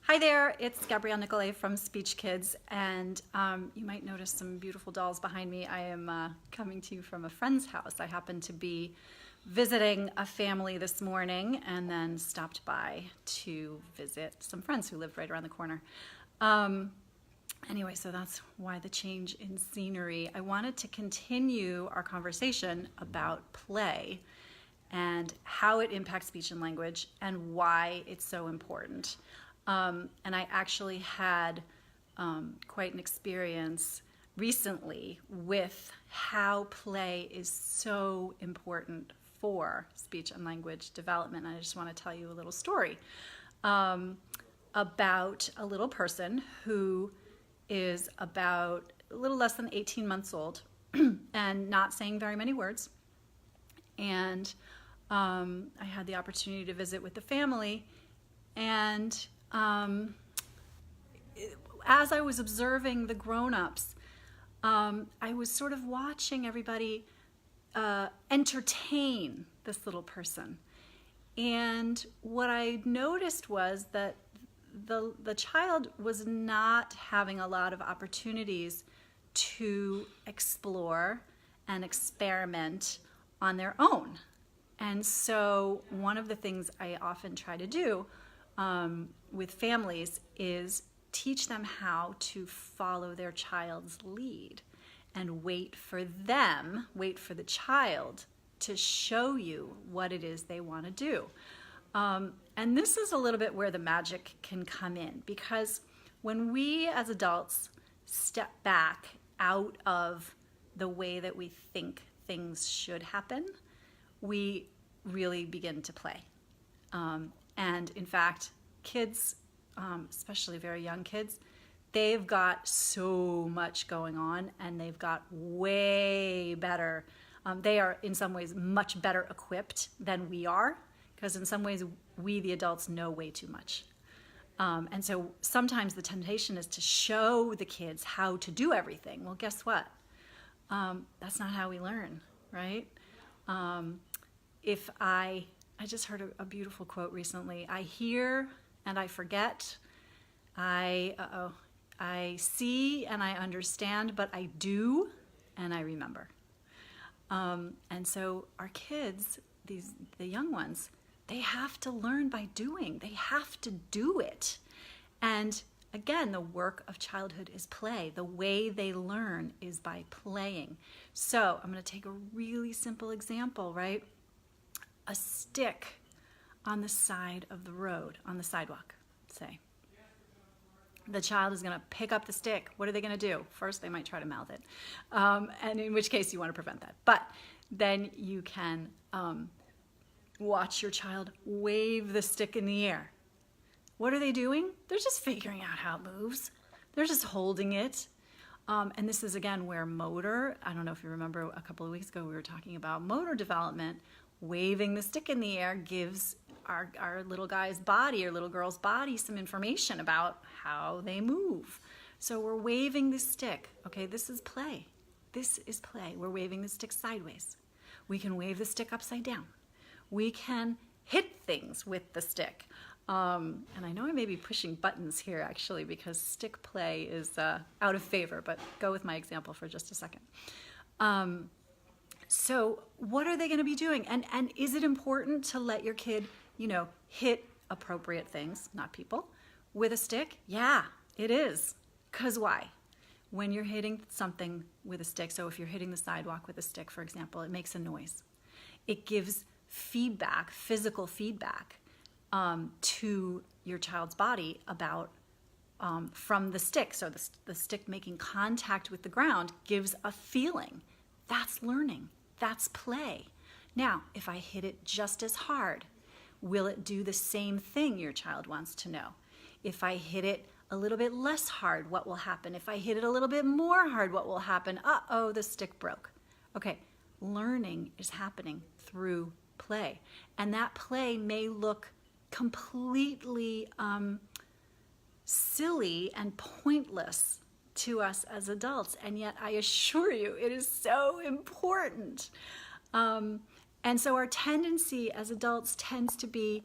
Hi there, it's Gabrielle Nicolay from SpeechKids, and you might notice some beautiful dolls behind me. I am coming to you from a friend's house. I happened to be visiting a family this morning and then stopped by to visit some friends who lived right around the corner. Anyway, so that's why the change in scenery. I wanted to continue our conversation about play and how it impacts speech and language and why it's so important. And I actually had quite an experience recently with how play is so important for speech and language development. And I just want to tell you a little story about a little person who is about a little less than 18 months old and not saying very many words. And I had the opportunity to visit with the family, and as I was observing the grown-ups, I was sort of watching everybody entertain this little person. And what I noticed was that the child was not having a lot of opportunities to explore and experiment on their own. And so one of the things I often try to do with families is teach them how to follow their child's lead and wait for the child to show you what it is they want to do. And this is a little bit where the magic can come in, because when we as adults step back out of the way that we think things should happen, we really begin to play. And in fact, kids, especially very young kids, they've got so much going on, and they've got way better. They are in some ways much better equipped than we are, because in some ways we, the adults, know way too much. And so sometimes the temptation is to show the kids how to do everything. Well, guess what? That's not how we learn, right? I just heard a beautiful quote recently. I hear and I forget. I see and I understand, but I do and I remember. And so our kids, the young ones, they have to learn by doing. They have to do it. And again, the work of childhood is play. The way they learn is by playing. So I'm going to take a really simple example, right? A stick on the side of the road, on the sidewalk, say. The child is going to pick up the stick. What are they going to do? First, they might try to mouth it, and in which case you want to prevent that. But then you can watch your child wave the stick in the air. What are they doing? They're just figuring out how it moves. They're just holding it. And this is, again, where motor, I don't know if you remember a couple of weeks ago we were talking about motor development. Waving the stick in the air gives our little guy's body or little girl's body some information about how they move. So we're waving the stick. Okay, this is play. This is play. We're waving the stick sideways. We can wave the stick upside down. We can hit things with the stick. And I know I may be pushing buttons here, actually, because stick play is out of favor, but go with my example for just a second. So what are they going to be doing? And is it important to let your kid, hit appropriate things, not people, with a stick? Yeah, it is. 'Cause why? When you're hitting something with a stick, so if you're hitting the sidewalk with a stick, for example, it makes a noise. It gives feedback, physical feedback, to your child's body about from the stick. So the stick making contact with the ground gives a feeling. That's learning. That's play. Now, if I hit it just as hard, will it do the same thing your child wants to know? If I hit it a little bit less hard, what will happen? If I hit it a little bit more hard, what will happen? Uh-oh, the stick broke. Okay, learning is happening through play. And that play may look completely silly and pointless to us as adults, and yet I assure you it is so important. And so our tendency as adults tends to be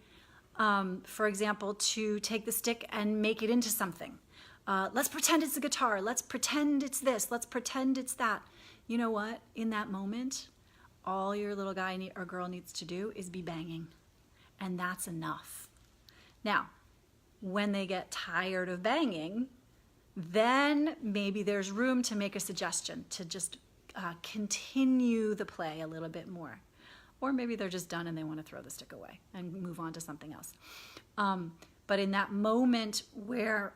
For example, to take the stick and make it into something. Let's pretend it's a guitar. Let's pretend it's this. Let's pretend it's that. You know what? In that moment, all your little guy or girl needs to do is be banging. And that's enough. Now, when they get tired of banging, then maybe there's room to make a suggestion to just continue the play a little bit more. Or maybe they're just done and they want to throw the stick away and move on to something else. But in that moment where,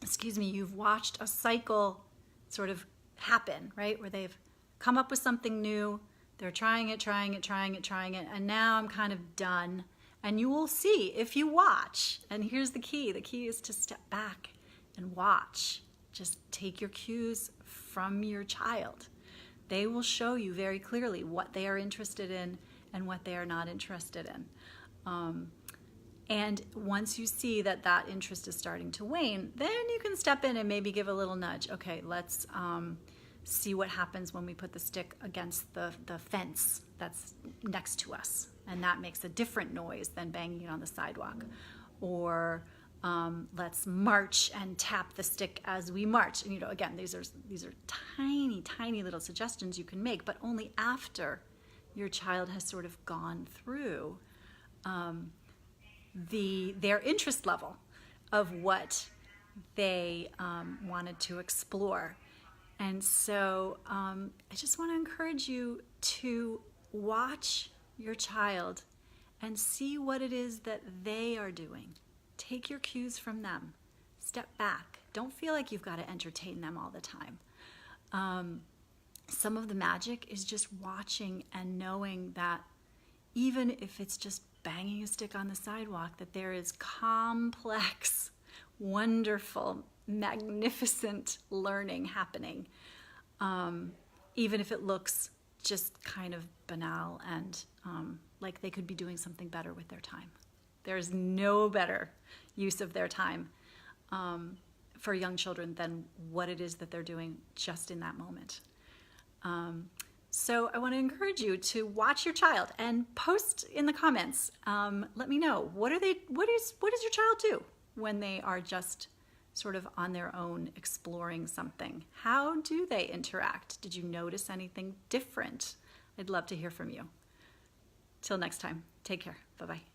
excuse me, you've watched a cycle sort of happen, right? Where they've come up with something new, they're trying it, and now I'm kind of done. And you will see if you watch, and here's the key is to step back and watch. Just take your cues from your child. They will show you very clearly what they are interested in and what they are not interested in. And once you see that that interest is starting to wane, then you can step in and maybe give a little nudge. Okay, let's see what happens when we put the stick against the fence that's next to us. And that makes a different noise than banging it on the sidewalk. Or let's march and tap the stick as we march. And again, these are tiny, tiny little suggestions you can make, but only after your child has sort of gone through their interest level of what they wanted to explore. And so I just want to encourage you to watch your child and see what it is that they are doing. Take your cues from them. Step back. Don't feel like you've got to entertain them all the time. Some of the magic is just watching and knowing that even if it's just banging a stick on the sidewalk, that there is complex, wonderful, magnificent learning happening, even if it looks just kind of banal and like they could be doing something better with their time. There's no better use of their time for young children than what it is that they're doing just in that moment. So I want to encourage you to watch your child and post in the comments. Let me know, what does your child do when they are just sort of on their own exploring something? How do they interact? Did you notice anything different? I'd love to hear from you. Till next time, take care. Bye-bye.